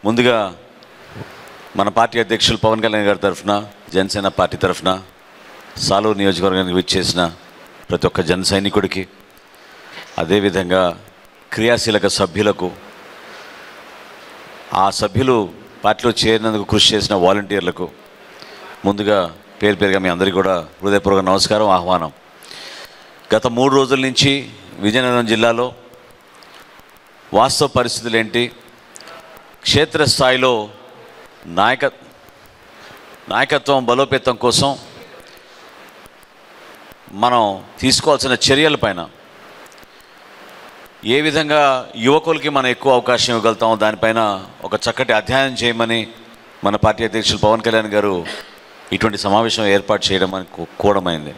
ముందుగా మన పార్టీ అధ్యక్షులు పవన్ కళ్యాణ్ గారి తరఫున, జనసేన పార్టీ తరఫున సాలూరు నియోజకవర్గానికి విచ్చేసిన ప్రతి ఒక్క జన సైనికుడికి, అదేవిధంగా క్రియాశీలక సభ్యులకు, ఆ సభ్యులు పార్టీలో చేరినందుకు కృషి చేసిన వాలంటీర్లకు ముందుగా పేరు పేరుగా మీ అందరికీ కూడా హృదయపూర్వక నమస్కారం, ఆహ్వానం. గత 3 రోజుల నుంచి విజయనగరం జిల్లాలో వాస్తవ పరిస్థితులు ఏంటి, క్షేత్రస్థాయిలో నాయకత్వం బలోపేతం కోసం మనం తీసుకోవాల్సిన చర్యలపైన, ఏ విధంగా యువకులకి మనం ఎక్కువ అవకాశం ఇవ్వగలుగుతాం, దానిపైన ఒక చక్కటి అధ్యయనం చేయమని మన పార్టీ అధ్యక్షులు పవన్ కళ్యాణ్ గారు ఇటువంటి సమావేశం ఏర్పాటు చేయడం అని కోరమైంది.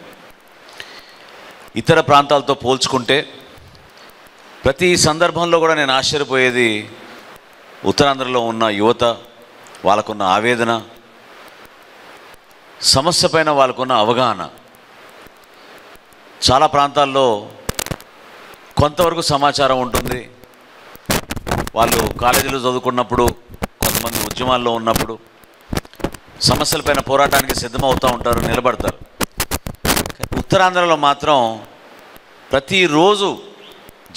ఇతర ప్రాంతాలతో పోల్చుకుంటే ప్రతి సందర్భంలో కూడా నేను ఆశ్చర్యపోయేది, ఉత్తరాంధ్రలో ఉన్న యువత, వాళ్ళకున్న ఆవేదన, సమస్య పైన వాళ్ళకున్న అవగాహన. చాలా ప్రాంతాల్లో కొంతవరకు సమాచారం ఉంటుంది. వాళ్ళు కాలేజీలో చదువుకున్నప్పుడు, కొంతమంది ఉద్యమాల్లో ఉన్నప్పుడు సమస్యలపైన పోరాటానికి సిద్ధమవుతూ ఉంటారు, నిలబడతారు. ఉత్తరాంధ్రలో మాత్రం ప్రతిరోజు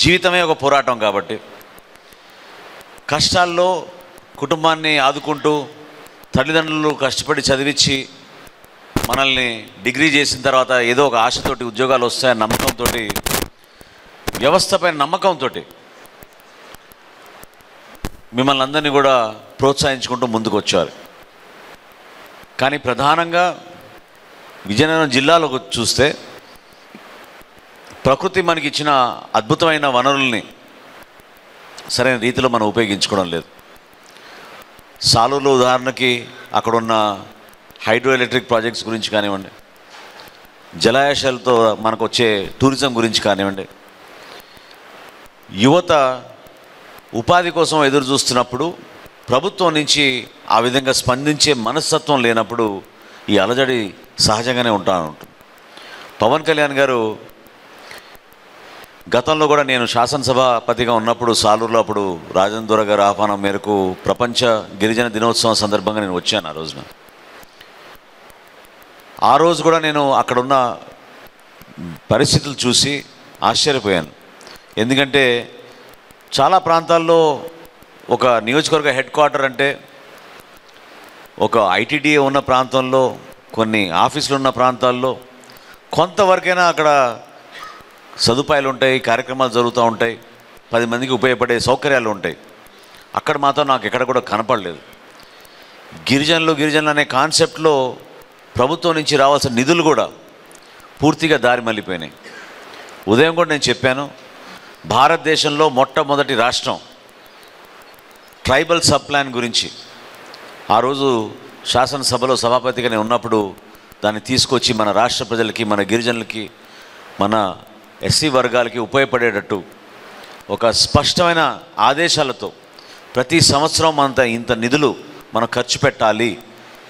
జీవితమే ఒక పోరాటం కాబట్టి, కష్టాల్లో కుటుంబాన్ని ఆదుకుంటూ, తల్లిదండ్రులు కష్టపడి చదివించి మనల్ని డిగ్రీ చేసిన తర్వాత ఏదో ఒక ఆశతోటి ఉద్యోగాలు వస్తాయని నమ్మకంతో, వ్యవస్థ పైన నమ్మకంతో మిమ్మల్ని అందరినీ కూడా ప్రోత్సహించుకుంటూ ముందుకు వచ్చారు. కానీ ప్రధానంగా విజయనగరం జిల్లాలో చూస్తే ప్రకృతి మనకి ఇచ్చిన అద్భుతమైన వనరుల్ని సరైన రీతిలో మనం ఉపయోగించుకోవడం లేదు. సాలూరులో ఉదాహరణకి అక్కడున్న హైడ్రో ఎలక్ట్రిక్ ప్రాజెక్ట్స్ గురించి కానివ్వండి, జలాశయాలతో మనకు వచ్చే టూరిజం గురించి కానివ్వండి, యువత ఉపాధి కోసం ఎదురు చూస్తున్నప్పుడు ప్రభుత్వం నుంచి ఆ విధంగా స్పందించే మనస్తత్వం లేనప్పుడు ఈ అలజడి సహజంగానే ఉంటుంది. పవన్ కళ్యాణ్ గారు గతంలో కూడా, నేను శాసనసభాపతిగా ఉన్నప్పుడు సాలూరులో, అప్పుడు రాజేంద్ర గారి ఆహ్వానం మేరకు ప్రపంచ గిరిజన దినోత్సవం సందర్భంగా నేను వచ్చాను. ఆ రోజున, ఆ రోజు కూడా నేను అక్కడున్న పరిస్థితులు చూసి ఆశ్చర్యపోయాను. ఎందుకంటే చాలా ప్రాంతాల్లో ఒక నియోజకవర్గ హెడ్ క్వార్టర్ అంటే, ఒక ఐటీడీఏ ఉన్న ప్రాంతంలో, కొన్ని ఆఫీసులు ఉన్న ప్రాంతాల్లో కొంతవరకైనా అక్కడ సదుపాయాలు ఉంటాయి, కార్యక్రమాలు జరుగుతూ ఉంటాయి, 10 మందికి ఉపయోగపడే సౌకర్యాలు ఉంటాయి. అక్కడ మాత్రం నాకు ఎక్కడ కూడా కనపడలేదు. గిరిజనులు అనే కాన్సెప్ట్లో ప్రభుత్వం నుంచి రావాల్సిన నిధులు కూడా పూర్తిగా దారి మళ్ళీపోయినాయి. ఉదయం కూడా నేను చెప్పాను, భారతదేశంలో మొట్టమొదటి రాష్ట్రం ట్రైబల్ సబ్ ప్లాన్ గురించి ఆ రోజు శాసనసభలో సభాపతిగా నేను ఉన్నప్పుడు దాన్ని తీసుకొచ్చి మన రాష్ట్ర ప్రజలకి, మన గిరిజనులకి, మన ఎస్సీ వర్గాలకి ఉపయోగపడేటట్టు ఒక స్పష్టమైన ఆదేశాలతో ప్రతి సంవత్సరం ఇంత నిధులు మనం ఖర్చు పెట్టాలి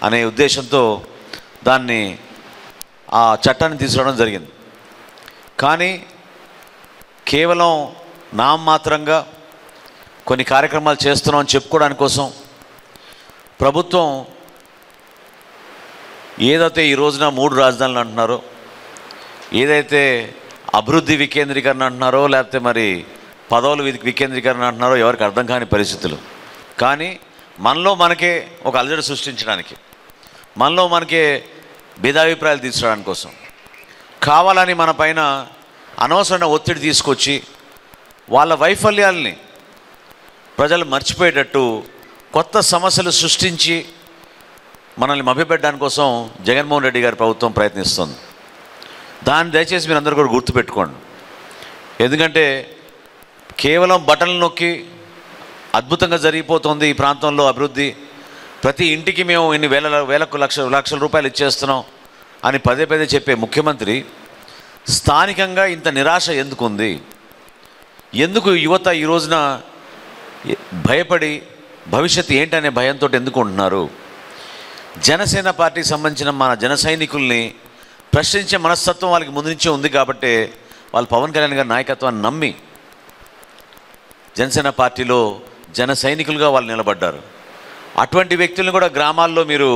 అనే ఉద్దేశంతో దాన్ని, ఆ చట్టాన్ని తీసుకురావడం జరిగింది. కానీ కేవలం నామమాత్రంగా కొన్ని కార్యక్రమాలు చేస్తున్నామని చెప్పుకోవడానికి కోసం ప్రభుత్వం ఏదైతే ఈ రోజున 3 రాజధానులు అంటున్నారో, ఏదైతే అభివృద్ధి వికేంద్రీకరణ అంటున్నారో, లేకపోతే మరి పదవుల వికేంద్రీకరణ అంటున్నారో ఎవరికి అర్థం కాని పరిస్థితులు. కానీ మనలో మనకే ఒక అలజడి సృష్టించడానికి, మనలో మనకే భేదాభిప్రాయాలు తీసుకురావడానికి కోసం కావాలని మన పైన అనవసరమైన ఒత్తిడి తీసుకొచ్చి వాళ్ళ వైఫల్యాల్ని ప్రజలు మర్చిపోయేటట్టు కొత్త సమస్యలు సృష్టించి మనల్ని మభ్యపెట్టడానికి కోసం జగన్మోహన్ రెడ్డి గారి ప్రభుత్వం ప్రయత్నిస్తుంది. దాన్ని దయచేసి మీరు అందరూ కూడా గుర్తుపెట్టుకోండి. ఎందుకంటే కేవలం బటన్లు నొక్కి అద్భుతంగా జరిగిపోతుంది ఈ ప్రాంతంలో అభివృద్ధి, ప్రతి ఇంటికి మేము ఇన్ని లక్షల రూపాయలు ఇచ్చేస్తున్నాం అని పదే చెప్పే ముఖ్యమంత్రి స్థానికంగా ఇంత నిరాశ ఎందుకుంది? ఎందుకు యువత ఈ రోజున భయపడి భవిష్యత్తు ఏంటనే భయంతో ఎందుకు ఉంటున్నారు? జనసేన పార్టీకి సంబంధించిన మన జన సైనికుల్ని ప్రశ్నించే మనస్తత్వం వాళ్ళకి ముందు నుంచే ఉంది కాబట్టి వాళ్ళు పవన్ కళ్యాణ్ గారి నాయకత్వాన్ని నమ్మి జనసేన పార్టీలో జన సైనికులుగా వాళ్ళు నిలబడ్డారు. అటువంటి వ్యక్తులను కూడా గ్రామాల్లో మీరు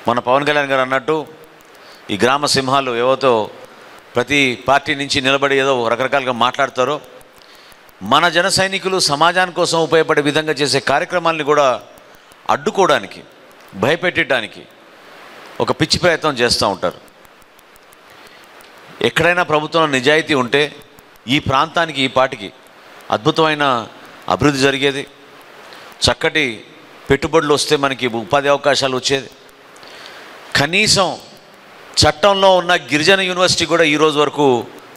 మన పవన్ కళ్యాణ్ గారు అన్నట్టు ఈ గ్రామ సింహాలు ఏవోతో ప్రతి పార్టీ నుంచి నిలబడి ఏదో రకరకాలుగా మాట్లాడతారో, మన జన సైనికులు సమాజాని కోసం ఉపయోగపడే విధంగా చేసే కార్యక్రమాలని కూడా అడ్డుకోవడానికి, భయపెట్టడానికి ఒక పిచ్చి ప్రయత్నం చేస్తూ ఉంటారు. ఎక్కడైనా ప్రభుత్వంలో నిజాయితీ ఉంటే ఈ ప్రాంతానికి, ఈ పాటికి అద్భుతమైన అభివృద్ధి జరిగేది, చక్కటి పెట్టుబడులు వస్తే మనకి ఉపాధి అవకాశాలు వచ్చేది. కనీసం చట్టంలో ఉన్న గిరిజన యూనివర్సిటీ కూడా ఈరోజు వరకు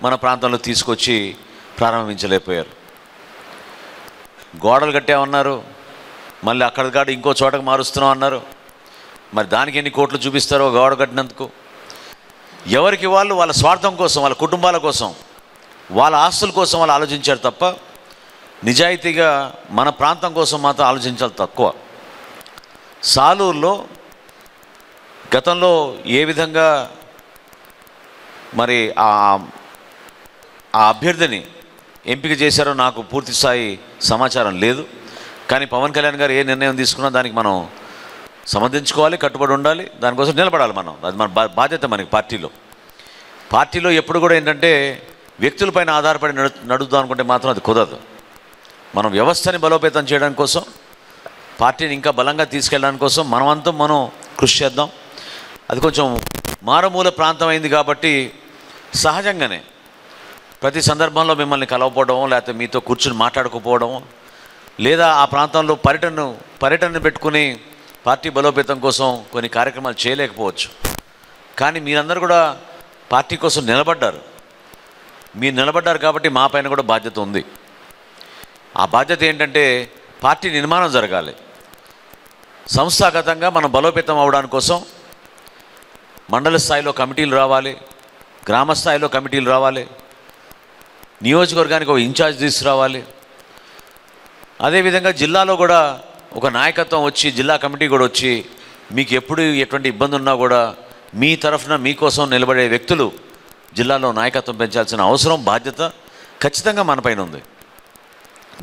మన ప్రాంతంలో తీసుకొచ్చి ప్రారంభించలేకపోయారు. గోడలు కట్టామన్నారు, మళ్ళీ అక్కడ కాదు ఇంకో చోటకు మారుస్తున్నాం అన్నారు. మరి దానికి ఎన్ని కోట్లు చూపిస్తారో గోడ కట్టినందుకు. ఎవరికి వాళ్ళు వాళ్ళ స్వార్థం కోసం, వాళ్ళ కుటుంబాల కోసం, వాళ్ళ ఆస్తుల కోసం వాళ్ళు ఆలోచించారు తప్ప నిజాయితీగా మన ప్రాంతం కోసం మాత్రం ఆలోచించాలి తక్కువ. సాలూరులో గతంలో ఏ విధంగా మరి ఆ అభ్యర్థిని ఎంపిక చేశారో నాకు పూర్తి స్థాయి సమాచారం లేదు. కానీ పవన్ కళ్యాణ్ గారు ఏ నిర్ణయం తీసుకున్నా దానికి మనం సమర్థించుకోవాలి, కట్టుబడి ఉండాలి, దానికోసం నిలబడాలి మనం. అది మన బాధ్యత. మనకి పార్టీలో ఎప్పుడు కూడా ఏంటంటే వ్యక్తులపైన ఆధారపడి నడుద్దాం అనుకుంటే మాత్రం అది కుదరదు. మనం వ్యవస్థని బలోపేతం చేయడానికి కోసం, పార్టీని ఇంకా బలంగా తీసుకెళ్ళడానికి కోసం మనమంతా మనం కృషి చేద్దాం. అది కొంచెం మారుమూల ప్రాంతం అయింది కాబట్టి సహజంగానే ప్రతి సందర్భంలో మిమ్మల్ని కలవకపోవడం, లేకపోతే మీతో కూర్చుని మాట్లాడుకోపోవడం, లేదా ఆ ప్రాంతంలో పర్యటన పెట్టుకుని పార్టీ బలోపేతం కోసం కొన్ని కార్యక్రమాలు చేయలేకపోవచ్చు. కానీ మీరందరూ కూడా పార్టీ కోసం నిలబడ్డారు. మీరు నిలబడ్డారు కాబట్టి మా పైన కూడా బాధ్యత ఉంది. ఆ బాధ్యత ఏంటంటే పార్టీ నిర్మాణం జరగాలి. సంస్థాగతంగా మనం బలోపేతం అవడానికి కోసం మండల స్థాయిలో కమిటీలు రావాలి, గ్రామ స్థాయిలో కమిటీలు రావాలి, నియోజకవర్గానికి ఒక ఇన్ఛార్జ్ తీసుకురావాలి. అదేవిధంగా జిల్లాలో కూడా ఒక నాయకత్వం వచ్చి, జిల్లా కమిటీ కూడా వచ్చి, మీకు ఎప్పుడు ఎటువంటి ఇబ్బంది ఉన్నా కూడా మీ తరఫున మీకోసం నిలబడే వ్యక్తులు జిల్లాలో నాయకత్వం పెంచాల్సిన అవసరం, బాధ్యత ఖచ్చితంగా మన పైన ఉంది.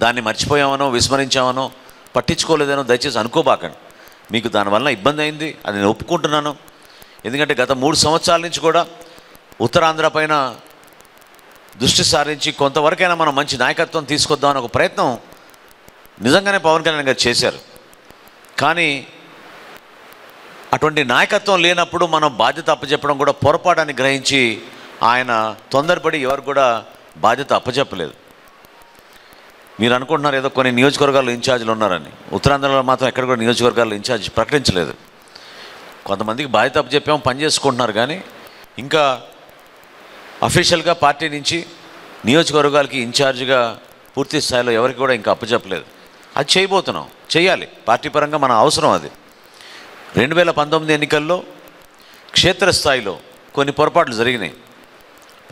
దాన్ని మర్చిపోయామనో, విస్మరించామనో, పట్టించుకోలేదనో దయచేసి అనుకోబాకండి. మీకు దానివల్ల ఇబ్బంది అయింది, అది నేను ఒప్పుకుంటున్నాను. ఎందుకంటే గత 3 సంవత్సరాల నుంచి కూడా ఉత్తరాంధ్ర పైన దృష్టి సారించి కొంతవరకైనా మనం మంచి నాయకత్వం తీసుకొద్దామని ఒక ప్రయత్నం నిజంగానే పవన్ కళ్యాణ్ గారు చేశారు. కానీ అటువంటి నాయకత్వం లేనప్పుడు మనం బాధ్యత అప్పచెప్పడం కూడా పొరపాటుని గ్రహించి ఆయన తొందరపడి ఎవరు కూడా బాధ్యత అప్పచెప్పలేదు. మీరు అనుకుంటున్నారు ఏదో కొన్ని నియోజకవర్గాల్లో ఇన్ఛార్జీలు ఉన్నారని. ఉత్తరాంధ్రలో మాత్రం ఎక్కడ కూడా నియోజకవర్గాల్లో ఇన్ఛార్జ్ ప్రకటించలేదు. కొంతమందికి బాధ్యత అప్పచెప్పాము, పని చేసుకుంటున్నారు. కానీ ఇంకా అఫీషియల్గా పార్టీ నుంచి నియోజకవర్గాలకి ఇన్ఛార్జిగా పూర్తి స్థాయిలో ఎవరికి కూడా ఇంకా అప్పచెప్పలేదు. అది చేయబోతున్నాం, చేయాలి. పార్టీ పరంగా మన అవసరం అది. 2019 ఎన్నికల్లో క్షేత్రస్థాయిలో కొన్ని పొరపాట్లు జరిగినాయి.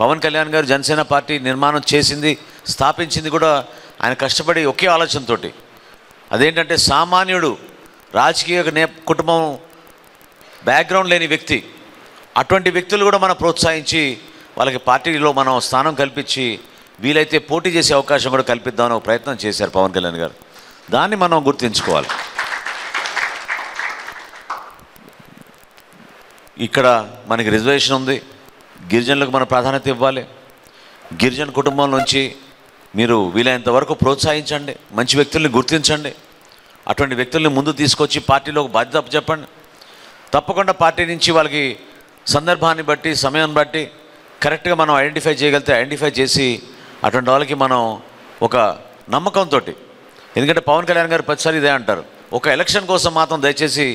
పవన్ కళ్యాణ్ గారు జనసేన పార్టీ నిర్మాణం చేసింది, స్థాపించింది కూడా ఆయన కష్టపడి ఒకే ఆలోచనతో. అదేంటంటే సామాన్యుడు, రాజకీయ కుటుంబం బ్యాక్గ్రౌండ్ లేని వ్యక్తి, అటువంటి వ్యక్తులు కూడా మనం ప్రోత్సహించి వాళ్ళకి పార్టీలో మనం స్థానం కల్పించి వీలైతే పోటీ చేసే అవకాశం కూడా కల్పిద్దామని ఒక ప్రయత్నం చేశారు పవన్ కళ్యాణ్ గారు. దాన్ని మనం గుర్తుంచుకోవాలి. ఇక్కడ మనకి రిజర్వేషన్ ఉంది, గిరిజనులకు మన ప్రాధాన్యత ఇవ్వాలి. గిరిజన కుటుంబం నుంచి మీరు వీలైనంత వరకు ప్రోత్సహించండి, మంచి వ్యక్తుల్ని గుర్తించండి, అటువంటి వ్యక్తుల్ని ముందు తీసుకొచ్చి పార్టీలో బాధ్యత చెప్పండి. తప్పకుండా పార్టీ నుంచి వాళ్ళకి సందర్భాన్ని బట్టి, సమయాన్ని బట్టి కరెక్ట్గా మనం ఐడెంటిఫై చేయగలిగితే ఐడెంటిఫై చేసి అటువంటి వాళ్ళకి మనం ఒక నమ్మకంతో, ఎందుకంటే పవన్ కళ్యాణ్ గారు ప్రతిసారి ఇదే అంటారు, ఒక ఎలక్షన్ కోసం మాత్రం దయచేసి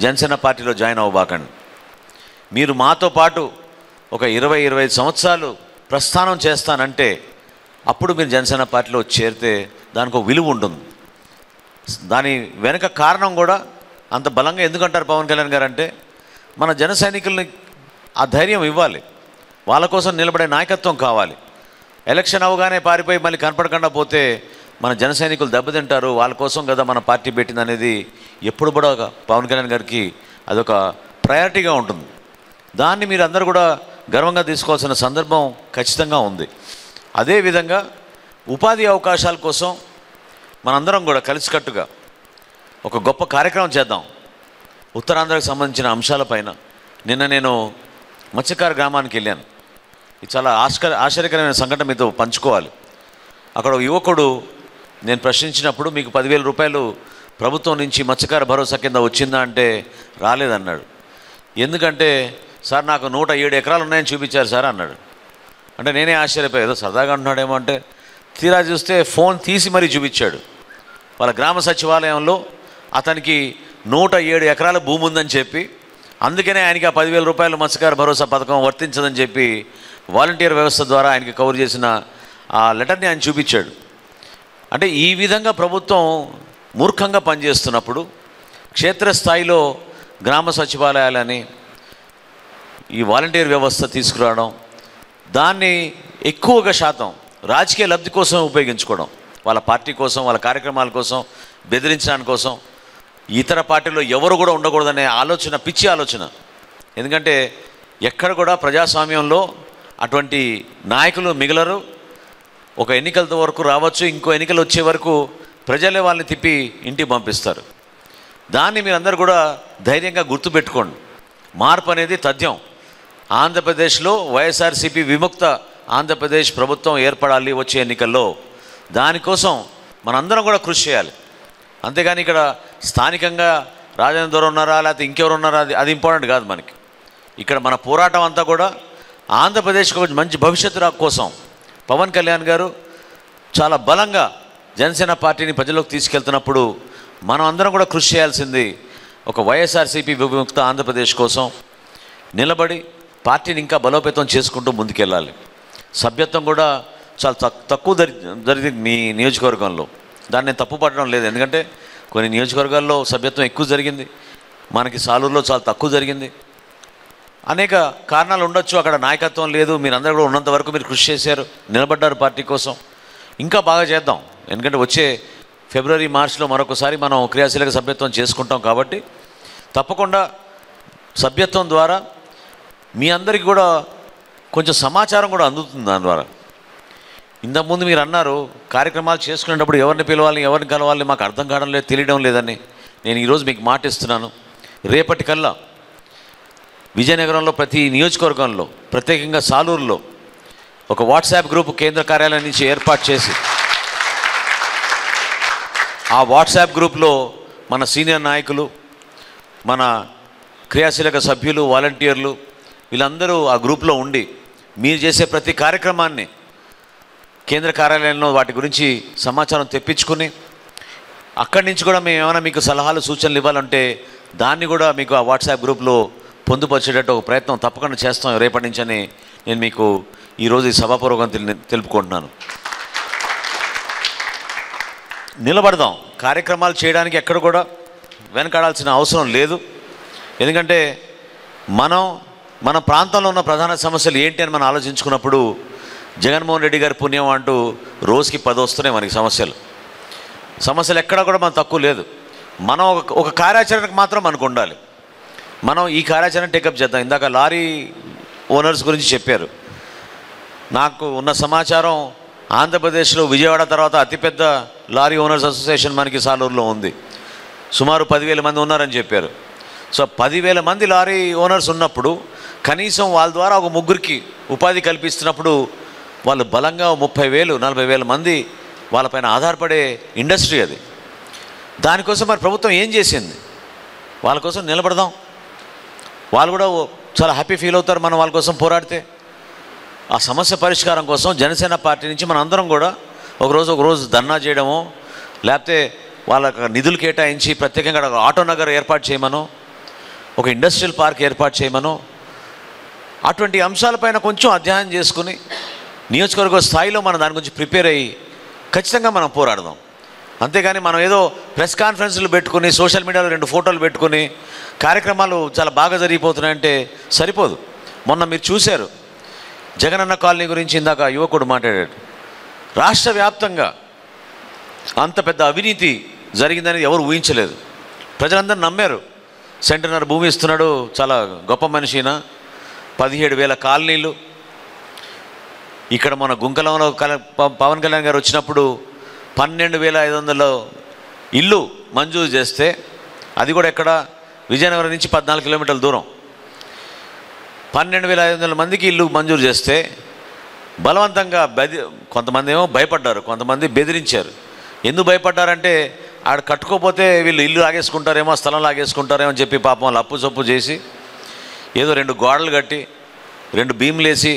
జనసేన పార్టీలో జాయిన్ అవ్వబాకండి. మీరు మాతో పాటు ఒక 20-25 సంవత్సరాలు ప్రస్థానం చేస్తానంటే అప్పుడు మీరు జనసేన పార్టీలో చేరితే దానికి ఒక విలువ ఉంటుంది. దాని వెనుక కారణం కూడా అంత బలంగా ఎందుకంటారు పవన్ కళ్యాణ్ గారు అంటే, మన జన సైనికుల్ని ఆ ధైర్యం ఇవ్వాలి, వాళ్ళ కోసం నిలబడే నాయకత్వం కావాలి. ఎలక్షన్ అవగానే పారిపోయి మళ్ళీ కనపడకుండా పోతే మన జన సైనికులు దెబ్బతింటారు. వాళ్ళ కోసం కదా మన పార్టీ పెట్టింది అనేది ఎప్పుడు కూడా పవన్ కళ్యాణ్ గారికి అదొక ప్రయారిటీగా ఉంటుంది. దాన్ని మీరు అందరూ కూడా గర్వంగా తీసుకోవాల్సిన సందర్భం ఖచ్చితంగా ఉంది. అదేవిధంగా ఉపాధి అవకాశాల కోసం మనందరం కూడా కలిసికట్టుగా ఒక గొప్ప కార్యక్రమం చేద్దాం ఉత్తరాంధ్రకు సంబంధించిన అంశాలపైన. నిన్న నేను మత్స్యకార గ్రామానికి వెళ్ళాను. ఇది చాలా ఆశ్చర్యకరమైన సంఘటన మీతో పంచుకోవాలి. అక్కడ ఒక యువకుడు, నేను ప్రశ్నించినప్పుడు మీకు 10,000 రూపాయలు ప్రభుత్వం నుంచి మత్స్యకార భరోసా కింద వచ్చిందా అంటే రాలేదన్నాడు. ఎందుకంటే సార్ నాకు 107 ఎకరాలు ఉన్నాయని చూపించారు సార్ అన్నాడు. అంటే నేనే ఆశ్చర్యపోయా, ఏదో సరదాగా అంటున్నాడేమో అంటే తీరా చూస్తే ఫోన్ తీసి మరీ చూపించాడు. వాళ్ళ గ్రామ సచివాలయంలో అతనికి 107 ఎకరాల భూమి ఉందని చెప్పి, అందుకనే ఆయనకి ఆ 10,000 రూపాయలు మత్స్యకార భరోసా పథకం వర్తించదని చెప్పి వాలంటీర్ వ్యవస్థ ద్వారా ఆయనకి కవర్ చేసిన ఆ లెటర్ని ఆయన చూపించాడు. అంటే ఈ విధంగా ప్రభుత్వం మూర్ఖంగా పనిచేస్తున్నప్పుడు క్షేత్రస్థాయిలో గ్రామ సచివాలయాలని ఈ వాలంటీర్ వ్యవస్థ తీసుకురావడం, దాన్ని ఎక్కువగా శాతం రాజకీయ లబ్ధి కోసం ఉపయోగించుకోవడం, వాళ్ళ పార్టీ కోసం, వాళ్ళ కార్యక్రమాల కోసం, బెదిరించడానికి కోసం, ఇతర పార్టీలో ఎవరు కూడా ఉండకూడదనే ఆలోచన పిచ్చి ఆలోచన. ఎందుకంటే ఎక్కడ కూడా ప్రజాస్వామ్యంలో అటువంటి నాయకులు మిగలరు. ఒక ఎన్నికలతో వరకు రావచ్చు, ఇంకో ఎన్నికలు వచ్చే వరకు ప్రజలే వాళ్ళని తిప్పి ఇంటికి పంపిస్తారు. దాన్ని మీరందరూ కూడా ధైర్యంగా గుర్తుపెట్టుకోండి. మార్పు అనేది తథ్యం. ఆంధ్రప్రదేశ్లో వైఎస్ఆర్సీపీ విముక్త ఆంధ్రప్రదేశ్ ప్రభుత్వం ఏర్పడాలి వచ్చే ఎన్నికల్లో. దానికోసం మనందరం కూడా కృషి చేయాలి. అంతేగాని ఇక్కడ స్థానికంగా రాజేంద్ర ఉన్నారా లేకపోతే ఇంకెవరు ఉన్నారా అది ఇంపార్టెంట్ కాదు మనకి. ఇక్కడ మన పోరాటం అంతా కూడా ఆంధ్రప్రదేశ్కి ఒక మంచి భవిష్యత్తు కోసం పవన్ కళ్యాణ్ గారు చాలా బలంగా జనసేన పార్టీని ప్రజల్లోకి తీసుకెళ్తున్నప్పుడు మనం అందరం కూడా కృషి చేయాల్సింది ఒక వైఎస్ఆర్సీపీ విముక్త ఆంధ్రప్రదేశ్ కోసం నిలబడి పార్టీని ఇంకా బలోపేతం చేసుకుంటూ ముందుకెళ్ళాలి. సభ్యత్వం కూడా చాలా తక్కువ జరిగింది మీ నియోజకవర్గంలో. దాన్ని నేను తప్పు పట్టడం లేదు, ఎందుకంటే కొన్ని నియోజకవర్గాల్లో సభ్యత్వం ఎక్కువ జరిగింది, మనకి సాలూరులో చాలా తక్కువ జరిగింది. అనేక కారణాలు ఉండొచ్చు, అక్కడ నాయకత్వం లేదు. మీరందరూ కూడా ఉన్నంత వరకు మీరు కృషి చేశారు, నిలబడ్డారు పార్టీ కోసం. ఇంకా బాగా చేద్దాం, ఎందుకంటే వచ్చే ఫిబ్రవరి మార్చిలో మరొకసారి మనం క్రియాశీలక సభ్యత్వం చేసుకుంటాం. కాబట్టి తప్పకుండా సభ్యత్వం ద్వారా మీ అందరికీ కూడా కొంచెం సమాచారం కూడా అందుతుంది. దాని ద్వారా ఇంతకుముందు మీరు అన్నారు కార్యక్రమాలు చేసుకునేటప్పుడు ఎవరిని పిలవాలి, ఎవరిని కలవాలి మాకు అర్థం కావడం లేదు, తెలియడం లేదని. నేను ఈరోజు మీకు మాట ఇస్తున్నాను, రేపటికల్లా విజయనగరంలో ప్రతి నియోజకవర్గంలో, ప్రత్యేకంగా సాలూరులో ఒక వాట్సాప్ గ్రూప్ కేంద్ర కార్యాలయం నుంచి ఏర్పాటు చేసి ఆ వాట్సాప్ గ్రూప్లో మన సీనియర్ నాయకులు, మన క్రియాశీలక సభ్యులు, వాలంటీర్లు వీళ్ళందరూ ఆ గ్రూప్లో ఉండి మీరు చేసే ప్రతి కార్యక్రమాన్ని కేంద్ర కార్యాలయంలో వాటి గురించి సమాచారం తెప్పించుకుని అక్కడి నుంచి కూడా మేము ఏమైనా మీకు సలహాలు సూచనలు ఇవ్వాలంటే దాన్ని కూడా మీకు ఆ వాట్సాప్ గ్రూప్లో పొందుపరిచేటట్టు ఒక ప్రయత్నం తప్పకుండా చేస్తాం రేపటి నుంచి అని నేను మీకు ఈరోజు ఈ సభాపూర్వకంగా తెలుపుకుంటున్నాను. నిలబడదాం, కార్యక్రమాలు చేయడానికి ఎక్కడ కూడా వెనకాడాల్సిన అవసరం లేదు. ఎందుకంటే మన ప్రాంతంలో ఉన్న ప్రధాన సమస్యలు ఏంటి అని మనం ఆలోచించుకున్నప్పుడు జగన్మోహన్ రెడ్డి గారి పుణ్యం అంటూ రోజుకి 10 వస్తున్నాయి మనకి సమస్యలు ఎక్కడా కూడా మనం తక్కువ లేదు. మనం ఒక కార్యాచరణకు మాత్రం మనకు ఉండాలి. మనం ఈ కార్యాచరణ టేకప్ చేద్దాం. ఇందాక లారీ ఓనర్స్ గురించి చెప్పారు. నాకు ఉన్న సమాచారం ఆంధ్రప్రదేశ్లో విజయవాడ తర్వాత అతిపెద్ద లారీ ఓనర్స్ అసోసియేషన్ మనకి సాలూరులో ఉంది. సుమారు 10,000 మంది ఉన్నారని చెప్పారు. సో 10,000 మంది లారీ ఓనర్స్ ఉన్నప్పుడు కనీసం వాళ్ళ ద్వారా ఒక ముగ్గురికి ఉపాధి కల్పిస్తున్నప్పుడు వాళ్ళు బలంగా 30,000 40,000 మంది వాళ్ళపైన ఆధారపడే ఇండస్ట్రీ అది. దానికోసం మరి ప్రభుత్వం ఏం చేసింది? వాళ్ళ కోసం నిలబడదాం. వాళ్ళు కూడా చాలా హ్యాపీ ఫీల్ అవుతారు మనం వాళ్ళ కోసం పోరాడితే. ఆ సమస్య పరిష్కారం కోసం జనసేన పార్టీ నుంచి మన అందరం కూడా ఒకరోజు ధర్నా చేయడమో, లేకపోతే వాళ్ళకి నిధులు కేటాయించి ప్రత్యేకంగా ఆటో నగర్ ఏర్పాటు చేయమనో, ఒక ఇండస్ట్రియల్ పార్క్ ఏర్పాటు చేయమనో, అటువంటి అంశాలపైన కొంచెం అధ్యయనం చేసుకుని నియోజకవర్గ స్థాయిలో మనం దాని గురించి ప్రిపేర్ అయ్యి ఖచ్చితంగా మనం పోరాడదాం. అంతేగాని మనం ఏదో ప్రెస్ కాన్ఫరెన్స్లు పెట్టుకుని సోషల్ మీడియాలో 2 ఫోటోలు పెట్టుకుని కార్యక్రమాలు చాలా బాగా జరిగిపోతున్నాయంటే సరిపోదు. మొన్న మీరు చూశారు జగనన్న కాలనీ గురించి ఇందాక యువకుడు మాట్లాడాడు. రాష్ట్ర వ్యాప్తంగా అంత పెద్ద అవినీతి జరిగిందని ఎవరు ఊహించలేదు. ప్రజలందరూ నమ్మారు. సెంటర్నర్ భూమి ఇస్తున్నాడు, చాలా గొప్ప మనిషినా. 17,000 కాలనీలు. ఇక్కడ మన గుంకలంలో పవన్ కళ్యాణ్ గారు వచ్చినప్పుడు 12,500 ఇల్లు మంజూరు చేస్తే, అది కూడా ఎక్కడ, విజయనగరం నుంచి 14 కిలోమీటర్ల దూరం, 12,500 మందికి ఇల్లు మంజూరు చేస్తే బలవంతంగా కొంతమంది ఏమో భయపడ్డారు, కొంతమంది బెదిరించారు. ఎందుకు భయపడ్డారంటే ఆడ కట్టుకోపోతే వీళ్ళు ఇల్లు లాగేసుకుంటారేమో, స్థలం లాగేసుకుంటారేమో అని చెప్పి పాపం వాళ్ళు అప్పు చప్పు చేసి ఏదో 2 గోడలు కట్టి 2 బీమ్లు వేసి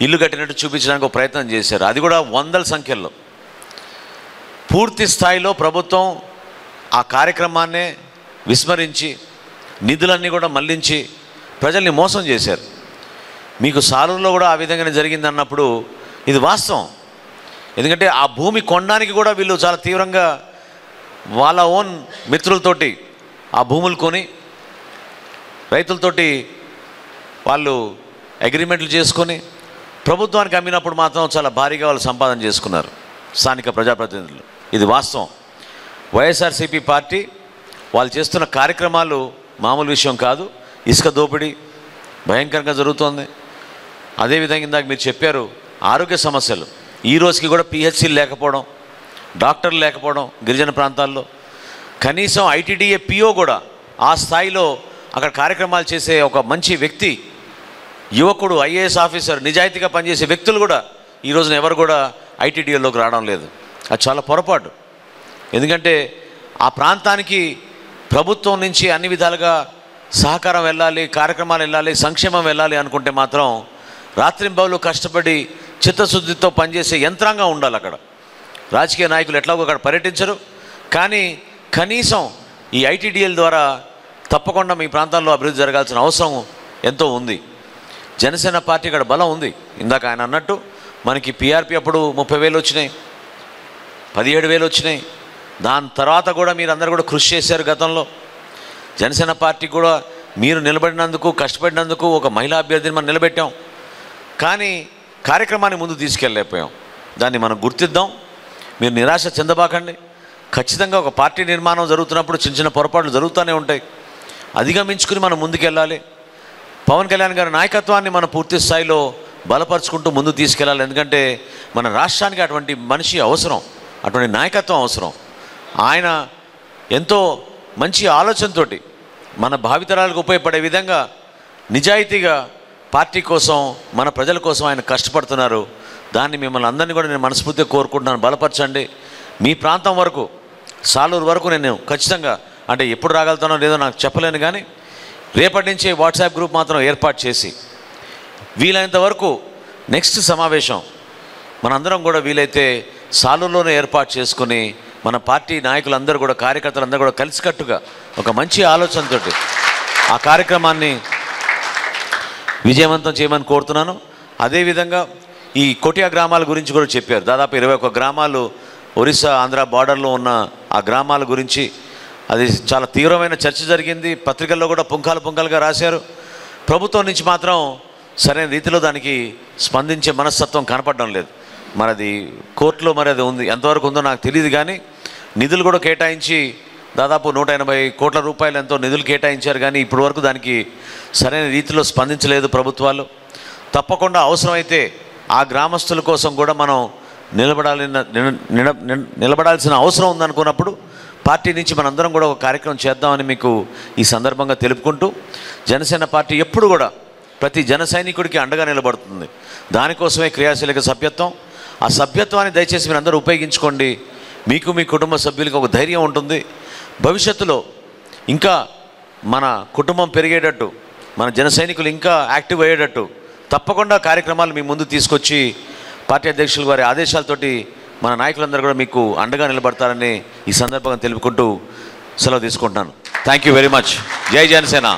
ఇల్లు కట్టినట్టు చూపించడానికి ఒక ప్రయత్నం చేశారు. అది కూడా వందల సంఖ్యలో. పూర్తి స్థాయిలో ప్రభుత్వం ఆ కార్యక్రమాన్నే విస్మరించి నిధులన్నీ కూడా మళ్లించి ప్రజల్ని మోసం చేశారు. మీకు సాలూరులో కూడా ఆ విధంగానే జరిగింది అన్నప్పుడు ఇది వాస్తవం. ఎందుకంటే ఆ భూమి కొనడానికి కూడా వీళ్ళు చాలా తీవ్రంగా వాళ్ళ ఓన్ మిత్రులతోటి ఆ భూములు కొని రైతులతోటి వాళ్ళు అగ్రిమెంట్లు చేసుకొని ప్రభుత్వానికి అమ్మినప్పుడు మాత్రం చాలా భారీగా వాళ్ళు సంపాదన చేసుకున్నారు స్థానిక ప్రజాప్రతినిధులు. ఇది వాస్తవం. వైఎస్ఆర్సీపీ పార్టీ వాళ్ళు చేస్తున్న కార్యక్రమాలు మామూలు విషయం కాదు. ఇసుక దోపిడీ భయంకరంగా జరుగుతోంది. అదేవిధంగా ఇందాక మీరు చెప్పారు ఆరోగ్య సమస్యలు, ఈ రోజుకి కూడా పిహెచ్సీలు లేకపోవడం, డాక్టర్లు లేకపోవడం గిరిజన ప్రాంతాల్లో. కనీసం ఐటీడీఏ పిఓ కూడా ఆ స్థాయిలో అక్కడ కార్యక్రమాలు చేసే ఒక మంచి వ్యక్తి, యువకుడు, ఐఏఎస్ ఆఫీసర్, నిజాయితీగా పనిచేసే వ్యక్తులు కూడా ఈ రోజున ఎవరు కూడా ఐటీడీఏలోకి రావడం లేదు. అది చాలా పొరపాటు. ఎందుకంటే ఆ ప్రాంతానికి ప్రభుత్వం నుంచి అన్ని విధాలుగా సహకారం వెళ్ళాలి, కార్యక్రమాలు వెళ్ళాలి, సంక్షేమం వెళ్ళాలి అనుకుంటే మాత్రం రాత్రింబవళ్ళు కష్టపడి చిత్తశుద్ధితో పనిచేసే యంత్రాంగం ఉండాలి అక్కడ. రాజకీయ నాయకులు ఎట్లాగో అక్కడ పర్యటించరు, కానీ కనీసం ఈ ఐటీడీఎల్ ద్వారా తప్పకుండా మీ ప్రాంతాల్లో అభివృద్ధి జరగాల్సిన అవసరం ఎంతో ఉంది. జనసేన పార్టీ ఇక్కడ బలం ఉంది. ఇందాక ఆయన అన్నట్టు మనకి పీఆర్పీ అప్పుడు 30,000 వచ్చినాయి, 17,000 వచ్చినాయి. దాని తర్వాత కూడా మీరు అందరూ కూడా కృషి చేశారు గతంలో. జనసేన పార్టీ కూడా మీరు నిలబడినందుకు, కష్టపడినందుకు ఒక మహిళా అభ్యర్థిని మనం నిలబెట్టాం. కానీ కార్యక్రమాన్ని ముందు తీసుకెళ్ళలేకపోయాం. దాన్ని మనం గుర్తిద్దాం. మీరు నిరాశ చెందబాకండి. ఖచ్చితంగా ఒక పార్టీ నిర్మాణం జరుగుతున్నప్పుడు చిన్న చిన్న పొరపాట్లు జరుగుతూనే ఉంటాయి. అధిగమించుకుని మనం ముందుకెళ్ళాలి. పవన్ కళ్యాణ్ గారి నాయకత్వాన్ని మనం పూర్తి స్థాయిలో బలపరుచుకుంటూ ముందు తీసుకెళ్ళాలి. ఎందుకంటే మన రాష్ట్రానికి అటువంటి మనిషి అవసరం, అటువంటి నాయకత్వం అవసరం. ఆయన ఎంతో మంచి ఆలోచనతోటి మన భావితరాలకు ఉపయోగపడే విధంగా నిజాయితీగా పార్టీ కోసం, మన ప్రజల కోసం ఆయన కష్టపడుతున్నారు. దాన్ని మిమ్మల్ని అందరినీ కూడా నేను మనస్ఫూర్తిగా కోరుకుంటున్నాను. బలపరచండి. మీ ప్రాంతం వరకు, సాలూరు వరకు నేను ఖచ్చితంగా, అంటే ఎప్పుడు రాగలుగుతానో లేదో నాకు చెప్పలేను, కానీ రేపటి నుంచి వాట్సాప్ గ్రూప్ మాత్రం ఏర్పాటు చేసి వీలైనంత వరకు నెక్స్ట్ సమావేశం మనందరం కూడా వీలైతే సాలూరులోనే ఏర్పాటు చేసుకుని మన పార్టీ నాయకులందరూ కూడా, కార్యకర్తలందరూ కూడా కలిసికట్టుగా ఒక మంచి ఆలోచనతోటి ఆ కార్యక్రమాన్ని విజయవంతం చేయమని కోరుతున్నాను. అదేవిధంగా ఈ కొటియా గ్రామాల గురించి కూడా చెప్పారు. దాదాపు 21 గ్రామాలు ఒరిస్సా ఆంధ్ర బార్డర్లో ఉన్న ఆ గ్రామాల గురించి అది చాలా తీవ్రమైన చర్చ జరిగింది. పత్రికల్లో కూడా పుంఖాలుగా రాశారు. ప్రభుత్వం నుంచి మాత్రం సరైన రీతిలో దానికి స్పందించే మనస్తత్వం కనపడడం లేదు. మరి అది కోర్టులో మరి అది ఉంది, ఎంతవరకు ఉందో నాకు తెలియదు. కానీ నిధులు కూడా కేటాయించి దాదాపు 180 కోట్ల రూపాయలు ఎంతో నిధులు కేటాయించారు. కానీ ఇప్పటి వరకు దానికి సరైన రీతిలో స్పందించలేదు ప్రభుత్వాలు. తప్పకుండా అవసరమైతే ఆ గ్రామస్తుల కోసం కూడా మనం నిలబడాల్సిన అవసరం ఉందనుకున్నప్పుడు పార్టీ నుంచి మనందరం కూడా ఒక కార్యక్రమం చేద్దామని మీకు ఈ సందర్భంగా తెలుపుకుంటూ, జనసేన పార్టీ ఎప్పుడు కూడా ప్రతి జన సైనికుడికి అండగా నిలబడుతుంది. దానికోసమే క్రియాశీలక సభ్యత్వం. ఆ సభ్యత్వాన్ని దయచేసి మీరు అందరూ ఉపయోగించుకోండి. మీకు, మీ కుటుంబ సభ్యులకు ఒక ధైర్యం ఉంటుంది. భవిష్యత్తులో ఇంకా మన కుటుంబం పెరిగేటట్టు, మన జన సైనికులు ఇంకా యాక్టివ్ అయ్యేటట్టు తప్పకుండా కార్యక్రమాలు మీ ముందు తీసుకొచ్చి పార్టీ అధ్యక్షుల వారి ఆదేశాలతోటి మన నాయకులందరూ కూడా మీకు అండగా నిలబడతారని ఈ సందర్భంగా తెలుపుకుంటూ సెలవు తీసుకుంటున్నాను. Thank you very much. జై జనసేన.